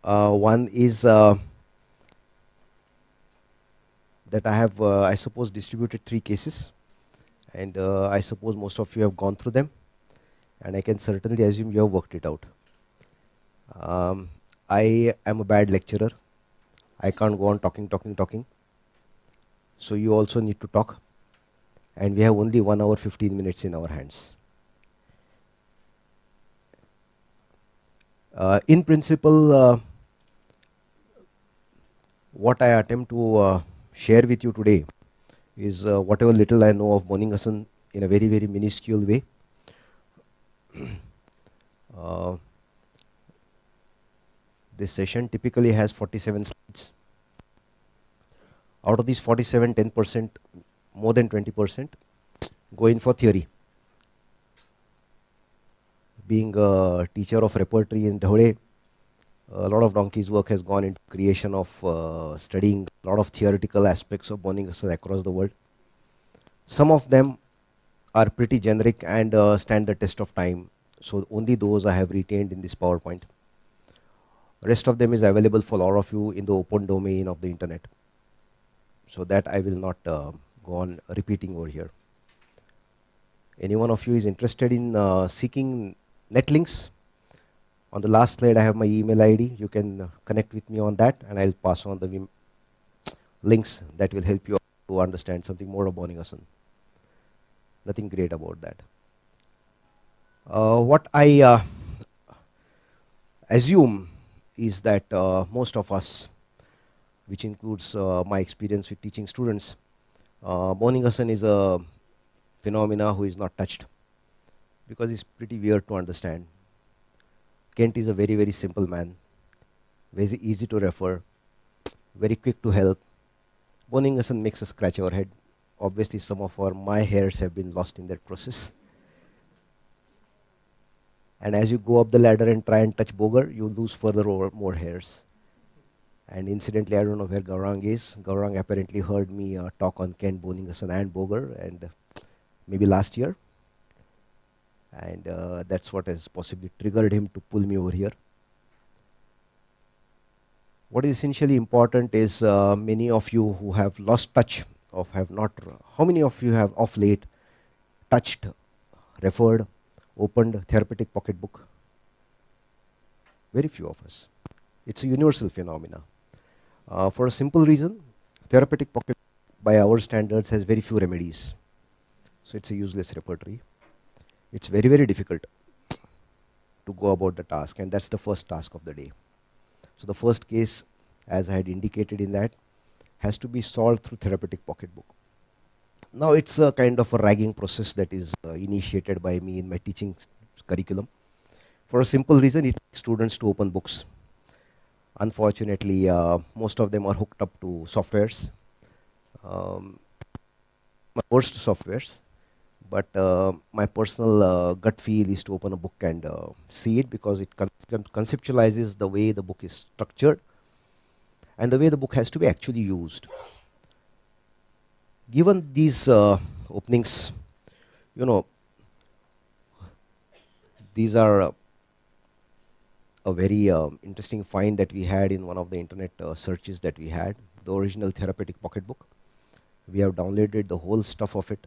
One is that I have, I suppose, distributed 3 cases, and I suppose most of you have gone through them, and I can certainly assume you have worked it out. Um, I am a bad lecturer. I can't go on talking. So you also need to talk, and we have only 1 hour 15 minutes in our hands. In principle, what I attempt to share with you today is whatever little I know of Moningasan in a very, very minuscule way. Uh, this session typically has 47 slides. Out of these 47, 10%, more than 20% go in for theory. Being a teacher of repertory in Dhole, a lot of donkey's work has gone into creation of studying a lot of theoretical aspects of Moningasan across the world. Some of them are pretty generic and stand the test of time. So only those I have retained in this PowerPoint. Rest of them is available for all of you in the open domain of the internet. So that I will not go on repeating over here. Any one of you is interested in seeking net links? On the last slide I have my email ID. You can connect with me on that, and I'll pass on the links that will help you to understand something more about Moningasan. Nothing great about that. What I assume is that most of us, which includes my experience with teaching students, Moningasan is a phenomena who is not touched, because it's pretty weird to understand. Kent is a very, very simple man, very easy to refer, very quick to help. Moningasan makes us scratch our head. Obviously, some of my hairs have been lost in that process. And as you go up the ladder and try and touch Bogar, you lose further more hairs. And incidentally, I don't know where Gaurang is. Gaurang apparently heard me talk on Kent, Moningasan and Bogar, and maybe last year. And that's what has possibly triggered him to pull me over here. What is essentially important is many of you who have lost touch of have not, how many of you have of late touched, referred, opened therapeutic pocketbook? Very few of us. It's a universal phenomena. For a simple reason, therapeutic pocket by our standards has very few remedies. So it's a useless repertory. It's very, very difficult to go about the task, and that's the first task of the day. So the first case, as I had indicated in that, has to be solved through therapeutic pocketbook. Now it's a kind of a ragging process that is initiated by me in my teaching curriculum. For a simple reason, it takes students to open books. Unfortunately, most of them are hooked up to softwares, worst softwares. But my personal gut feel is to open a book and see it, because it conceptualizes the way the book is structured and the way the book has to be actually used. Given these openings, you know, these are a very interesting find that we had in one of the internet searches that we had, the original therapeutic pocketbook. We have downloaded the whole stuff of it,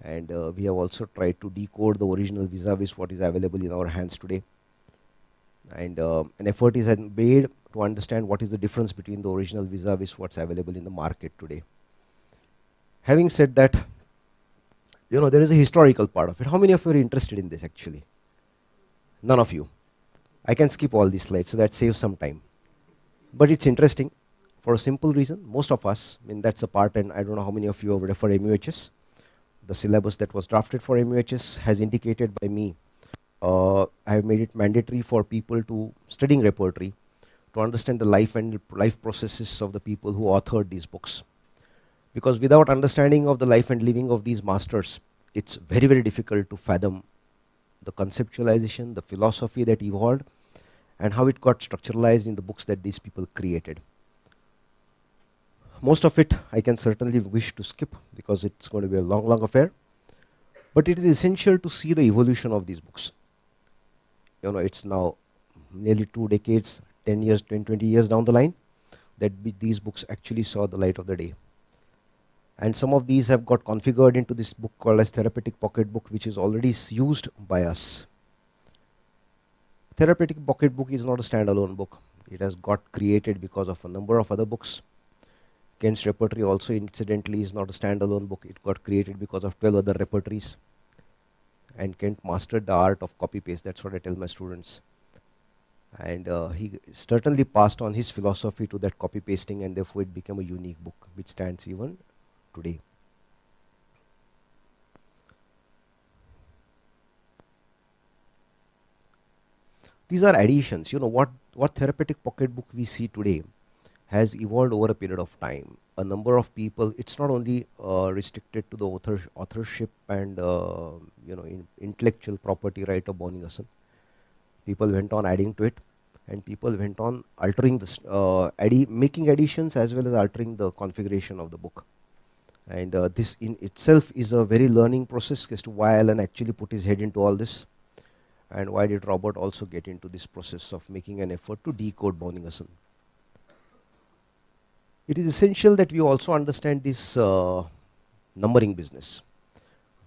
and we have also tried to decode the original vis-a-vis what is available in our hands today. And an effort is made to understand what is the difference between the original vis-a-vis what's available in the market today. Having said that, you know, there is a historical part of it. How many of you are interested in this actually? None of you. I can skip all these slides, so that saves some time. But it's interesting for a simple reason. Most of us, I mean, that's a part, and I don't know how many of you have read for MUHS. The syllabus that was drafted for MUHS has indicated by me, I have made it mandatory for people to studying repertory to understand the life and life processes of the people who authored these books. Because without understanding of the life and living of these masters, it's very, very difficult to fathom the conceptualization, the philosophy that evolved, and how it got structuralized in the books that these people created. Most of it I can certainly wish to skip, because it's going to be a long, long affair. But it is essential to see the evolution of these books. You know, it's now nearly 2 decades, 10 years, 10, 20 years down the line, that these books actually saw the light of the day. And some of these have got configured into this book called as Therapeutic Pocketbook, which is already used by us. Therapeutic Pocketbook is not a standalone book. It has got created because of a number of other books. Kent's Repertory also incidentally is not a standalone book. It got created because of 12 other repertories. And Kent mastered the art of copy paste. That's what I tell my students. And he certainly passed on his philosophy to that copy pasting, and therefore it became a unique book which stands even today. These are additions. What Therapeutic Pocketbook we see today has evolved over a period of time. A number of people, it's not only restricted to the authorship and intellectual property right of Bonningerson. People went on adding to it, and people went on altering this, making additions as well as altering the configuration of the book. And this in itself is a very learning process as to why Alan actually put his head into all this, and why did Robert also get into this process of making an effort to decode Bonningerson. It is essential that we also understand this numbering business.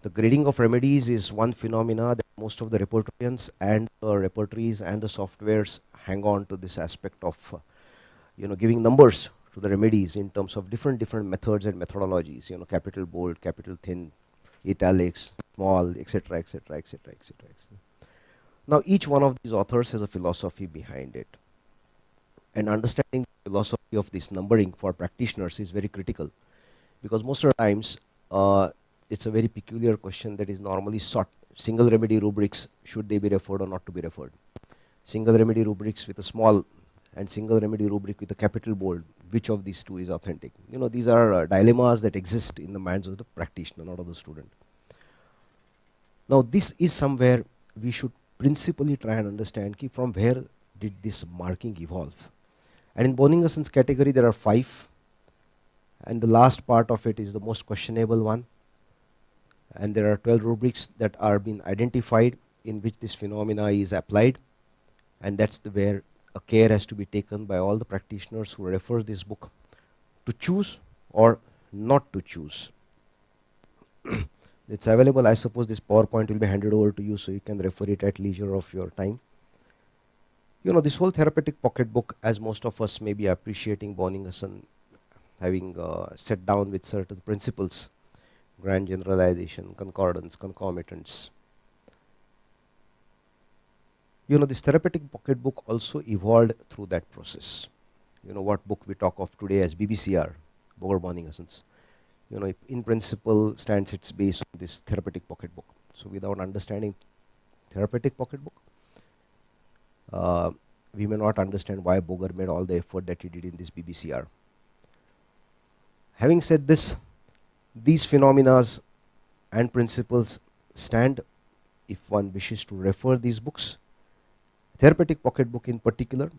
The grading of remedies is one phenomena that most of the repertorians and repertories and the softwares hang on to this aspect of giving numbers to the remedies in terms of different methods and methodologies. Capital bold, capital thin, italics, small, etc., etc., etc., etc. Now, each one of these authors has a philosophy behind it, and understanding the philosophy of this numbering for practitioners is very critical, because most of the times it's a very peculiar question that is normally sought. Single remedy rubrics, should they be referred or not to be referred? Single remedy rubrics with a small and single remedy rubric with a capital bold, which of these two is authentic? These are dilemmas that exist in the minds of the practitioner, not of the student. Now, this is somewhere we should principally try and understand from where did this marking evolve. And in Bonningerson's category, there are 5, and the last part of it is the most questionable one. And there are 12 rubrics that are being identified in which this phenomena is applied, and that's where a care has to be taken by all the practitioners who refer this book to choose or not to choose. It's available. I suppose this PowerPoint will be handed over to you so you can refer it at leisure of your time. This whole Therapeutic Pocketbook, as most of us may be appreciating Bonningerson having set down with certain principles, grand generalization, concordance, concomitants. This Therapeutic Pocketbook also evolved through that process. What book we talk of today as BBCR, Boger Bonningerson's, in principle stands its base on this Therapeutic Pocketbook. So without understanding Therapeutic Pocketbook, we may not understand why Boger made all the effort that he did in this BBCR. Having said this, these phenomena and principles stand if one wishes to refer these books. Therapeutic Pocketbook in particular,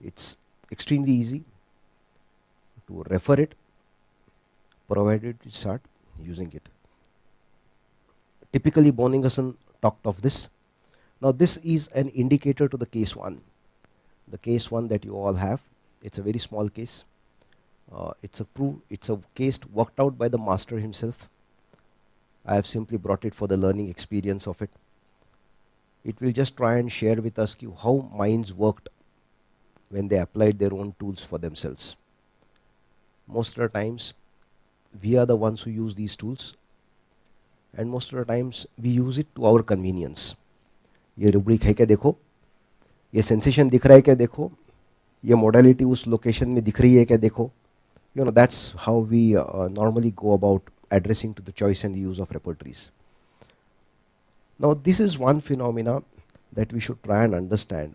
it's extremely easy to refer it, provided you start using it. Typically, Bonningerson talked of this. Now, this is an indicator to the case 1. The case 1 that you all have, it's a very small case. It's a case worked out by the master himself. I have simply brought it for the learning experience of it. It will just try and share with us how minds worked when they applied their own tools for themselves. Most of the times, we are the ones who use these tools, and most of the times we use it to our convenience. ये rubric है क्या देखो, ये sensation दिख रहा है क्या देखो, ये modality उस location में दिख रही है क्या देखो. That's how we normally go about addressing to the choice and use of repertories. Now, this is one phenomena that we should try and understand.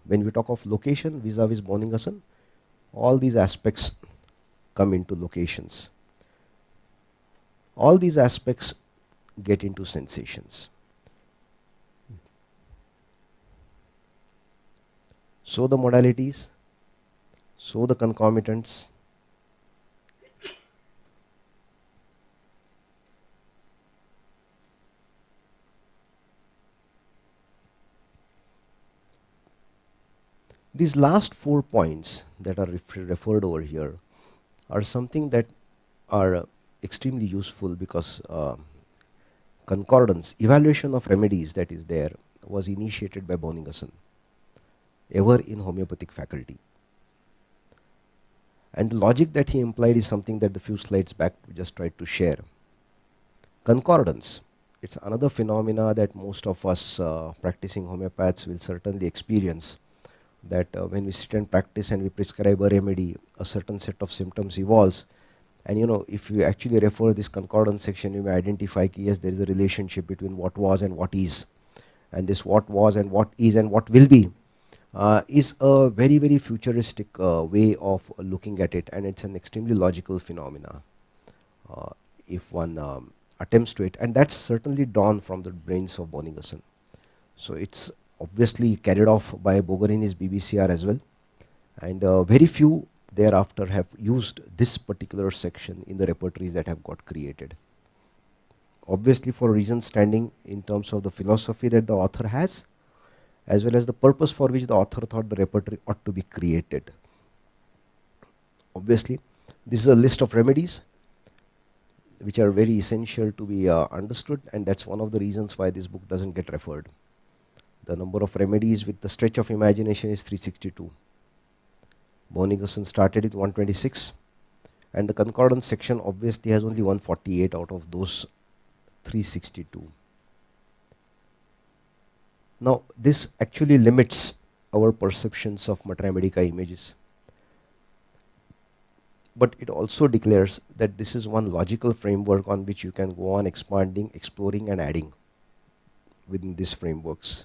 When we talk of location vis-a-vis Bonningerson, all these aspects come into locations. All these aspects get into sensations. So the modalities, so the concomitants, These last 4 points that are referred over here are something that are extremely useful because concordance, evaluation of remedies that is there was initiated by Bonigason, ever in homeopathic faculty. And the logic that he implied is something that the few slides back we just tried to share. Concordance, it's another phenomena that most of us practicing homeopaths will certainly experience, that when we sit and practice and we prescribe a remedy, a certain set of symptoms evolves. And if you actually refer this concordance section, you may identify yes, there is a relationship between what was and what is. And this what was and what is and what will be is a very, very futuristic way of looking at it, and it's an extremely logical phenomena uh, if one attempts to it, and that's certainly drawn from the brains of Bonigason. So it's obviously carried off by Boger in his BBCR as well, and very few thereafter have used this particular section in the repertories that have got created. Obviously, for reasons standing in terms of the philosophy that the author has, as well as the purpose for which the author thought the repertory ought to be created. Obviously, this is a list of remedies which are very essential to be understood, and that's one of the reasons why this book doesn't get referred. The number of remedies with the stretch of imagination is 362. Bonigason started with 126, and the concordance section obviously has only 148 out of those 362. Now, this actually limits our perceptions of Matra Medica images, but it also declares that this is one logical framework on which you can go on expanding, exploring, and adding within these frameworks.